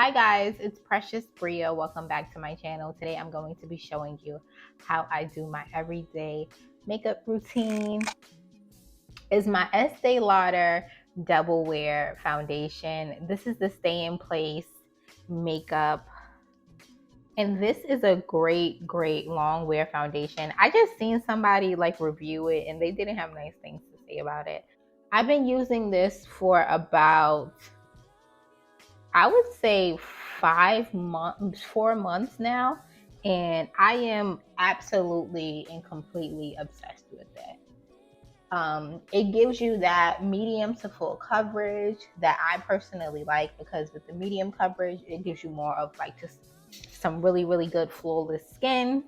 Hi guys, it's Precious Bria. Welcome back to my channel. Today I'm going to be showing you how I do my everyday makeup routine. Is my Estee Lauder Double Wear Foundation. This is the Stay in Place makeup. And this is a great long wear foundation. I just seen somebody like review it and they didn't have nice things to say about it. I've been using this for about, I would say 5 months, 4 months now, and I am absolutely and completely obsessed with it. It gives you that medium to full coverage that I personally like, because with the medium coverage, it gives you more of like just some really good flawless skin,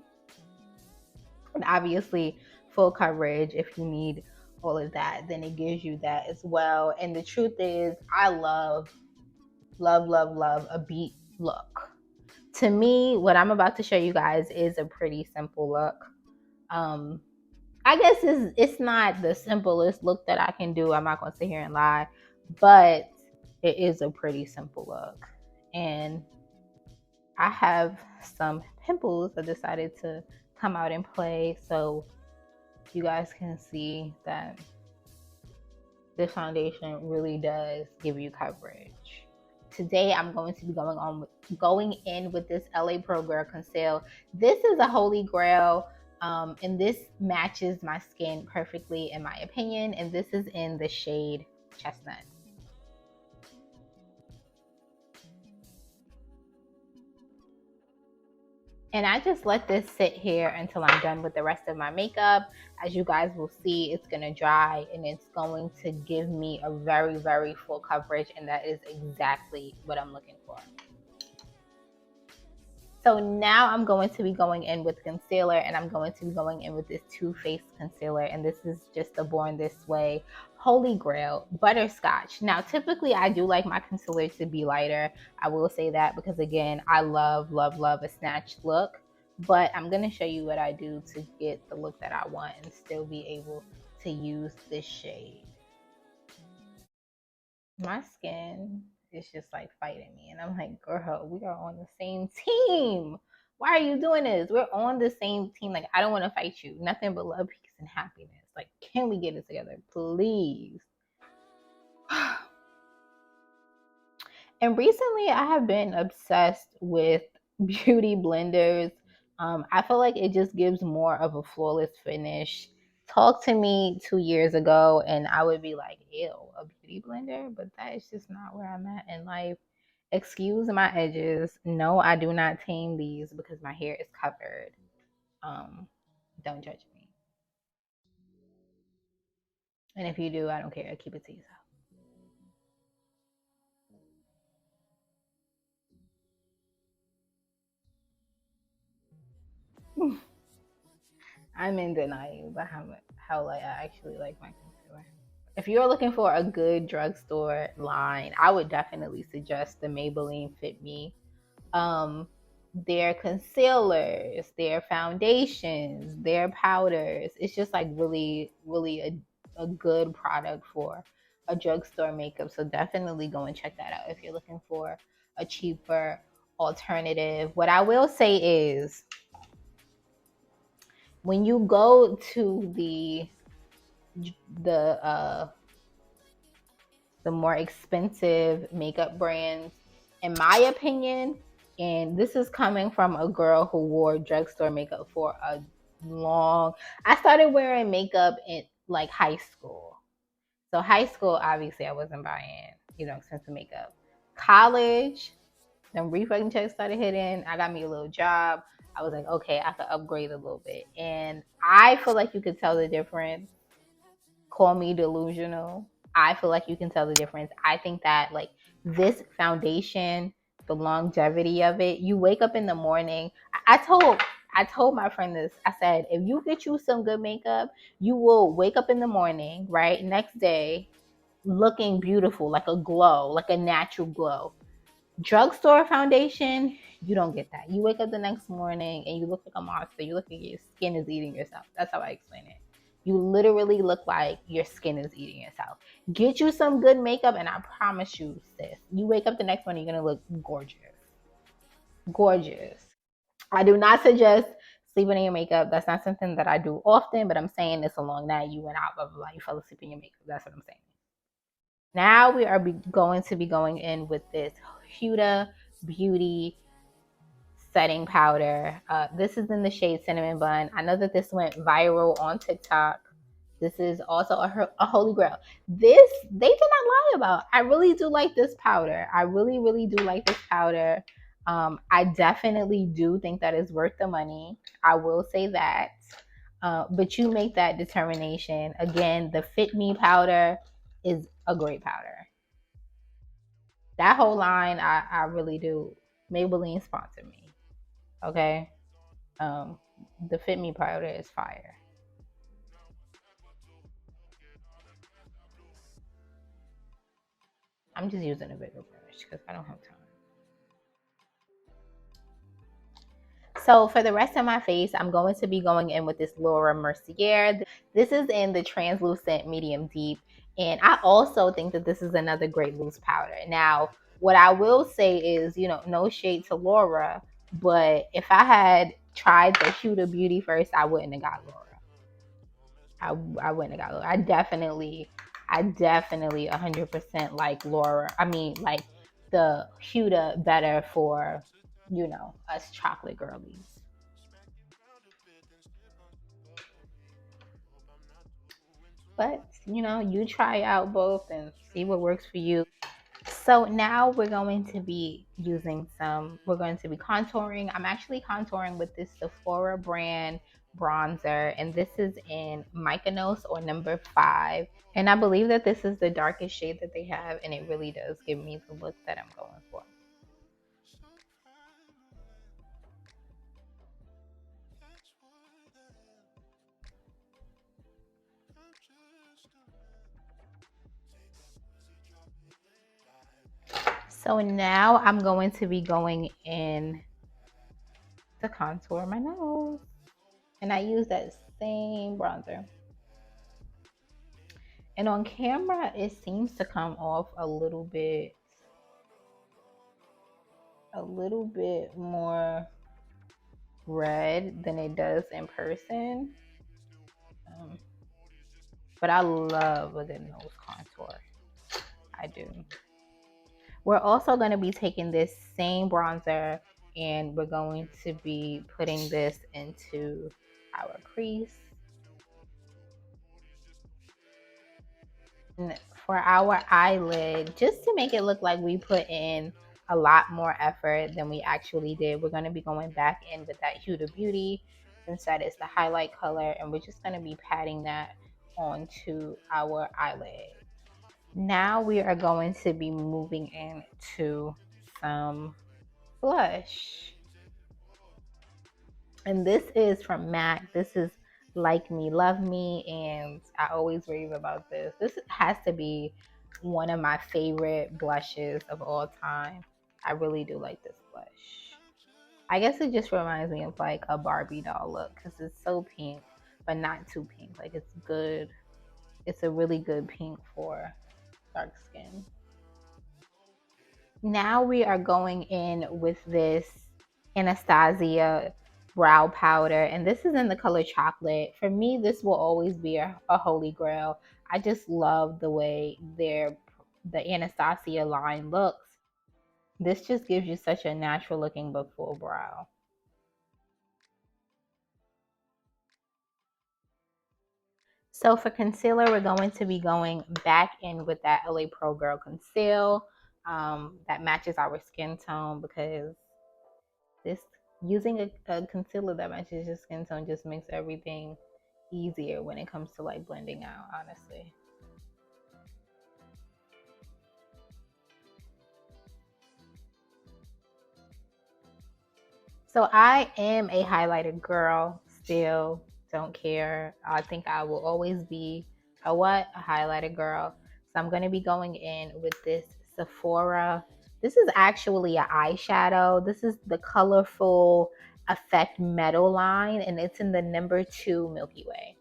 and obviously full coverage if you need all of that, then it gives you that as well. And the truth is, I love a beat look. To me, what I'm about to show you guys is a pretty simple look. I guess it's not the simplest look that I can do. I'm not gonna sit here and lie, but it is a pretty simple look. And I have some pimples that decided to come out and play, so you guys can see that this foundation really does give you coverage. Today I'm going to be going in with this LA Pro Girl Conceal. This is a holy grail, and this matches my skin perfectly in my opinion, and this is in the shade Chestnut. And I just let this sit here until I'm done with the rest of my makeup. As you guys will see, it's gonna dry and it's going to give me a very full coverage, and that is exactly what I'm looking for. So now I'm going to be going in with concealer, and I'm going to be going in with this Too Faced concealer, and this is just the Born This Way Holy Grail Butterscotch. Now, typically I do like my concealer to be lighter. I will say that because, again, I love a snatched look, but I'm going to show you what I do to get the look that I want and still be able to use this shade. My skin is just like fighting me, and I'm like, girl, we are on the same team. Why are you doing this? We're on the same team. Like, I don't want to fight you. Nothing but love, peace, and happiness. Like, can we get it together, please? And recently I have been obsessed with beauty blenders. I feel like it just gives more of a flawless finish. Talk to me 2 years ago and I would be like, ew, a beauty blender? But that is just not where I'm at in life. Excuse my edges. No, I do not tame these because my hair is covered. Don't judge me. And if you do, I don't care. Keep it to yourself. I'm in denial about how like I actually like my concealer. If you're looking for a good drugstore line, I would definitely suggest the Maybelline Fit Me. Their concealers, their foundations, their powders. It's just like really a good product for a drugstore makeup. So definitely go and check that out if you're looking for a cheaper alternative. What I will say is, when you go to the more expensive makeup brands, in my opinion, and this is coming from a girl who wore drugstore makeup for a long, I started wearing makeup in like high school. So high school, obviously I wasn't buying, expensive makeup. College, then refunding checks started hitting. I got me a little job. I was like, okay, I could upgrade a little bit. And I feel like you could tell the difference. Call me delusional. I feel like you can tell the difference. I think that like this foundation, the longevity of it, you wake up in the morning. I told my friend this. I said, if you get you some good makeup, you will wake up in the morning, right? Next day, looking beautiful, like a glow, like a natural glow. Drugstore foundation, you don't get that. You wake up the next morning and you look like a monster. You look like your skin is eating yourself. That's how I explain it. You literally look like your skin is eating itself. Get you some good makeup, and I promise you, sis, you wake up the next morning, you're gonna look gorgeous. Gorgeous. I do not suggest sleeping in your makeup. That's not something that I do often, but I'm saying this along that you went out of life, you fell asleep in your makeup. That's what I'm saying. Now we are going to be going in with this Huda Beauty setting powder. This is in the shade Cinnamon Bun. I know that this went viral on TikTok. This is also a holy grail. This they did not lie about. I really do like this powder. I really, really do like this powder. I definitely do think that it's worth the money. I will say that. But you make that determination. Again, the Fit Me powder is a great powder. That whole line, I really do. Maybelline sponsor me. Okay. Um, the Fit Me powder is fire. I'm just using a bigger brush because I don't have time. So for the rest of my face, I'm going to be going in with this Laura Mercier. This is in the translucent medium deep. And I also think that this is another great loose powder. Now, what I will say is, no shade to Laura, but if I had tried the Huda Beauty first, I wouldn't have got Laura. I wouldn't have got Laura. I definitely 100% like Laura. I mean, like the Huda better for, us chocolate girlies. But, you try out both and see what works for you. So now we're going to be contouring. I'm actually contouring with this Sephora brand bronzer, and this is in Mykonos or number 5. And I believe that this is the darkest shade that they have, and it really does give me the look that I'm going for. So now I'm going to be going in to contour my nose. And I use that same bronzer. And on camera, it seems to come off a little bit more red than it does in person. Um, but I love a good nose contour. I do. We're also going to be taking this same bronzer and we're going to be putting this into our crease. And for our eyelid, just to make it look like we put in a lot more effort than we actually did, we're going to be going back in with that Huda Beauty since that is the highlight color, and we're just going to be patting that onto our eyelid. Now we are going to be moving into some blush. And this is from MAC. This is Like Me, Love Me, and I always rave about this. This has to be one of my favorite blushes of all time. I really do like this blush. I guess it just reminds me of like a Barbie doll look because it's so pink, but not too pink. Like it's good. It's a really good pink for dark skin. Now we are going in with this Anastasia brow powder, and this is in the color chocolate. For me, this will always be a holy grail. I just love the way the Anastasia line looks. This just gives you such a natural looking but full brow. So for concealer, we're going to be going back in with that LA Pro Girl Conceal that matches our skin tone, because this using a concealer that matches your skin tone just makes everything easier when it comes to like blending out, honestly. So I am a highlighter girl still. Don't care. I think I will always be a what? A highlighter girl. So I'm going to be going in with this Sephora. This is actually an eyeshadow. This is the colorful effect metal line, and it's in the number 2 Milky Way.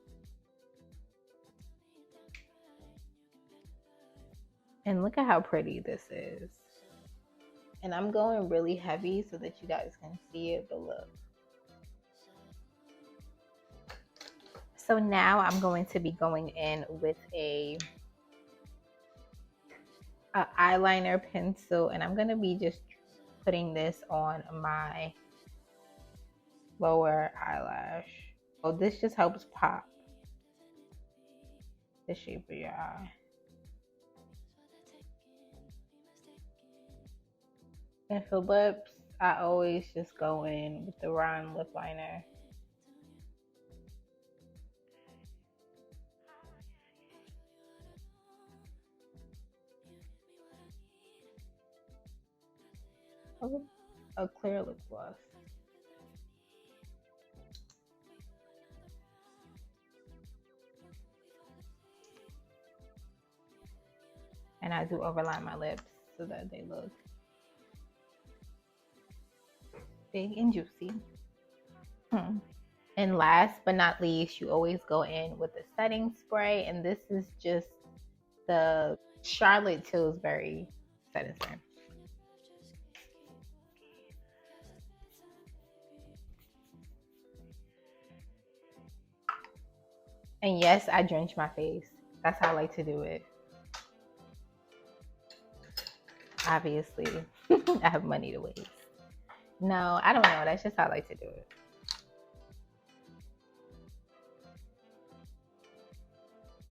And look at how pretty this is. And I'm going really heavy so that you guys can see it, but look. So now I'm going to be going in with a eyeliner pencil, and I'm going to be just putting this on my lower eyelash. So this just helps pop the shape of your eye. And for lips, I always just go in with the round lip liner. A clear lip gloss. And I do overline my lips so that they look big and juicy. And last but not least, you always go in with a setting spray. And this is just the Charlotte Tilbury setting spray. And yes, I drench my face. That's how I like to do it. Obviously, I have money to waste. No, I don't know. That's just how I like to do it.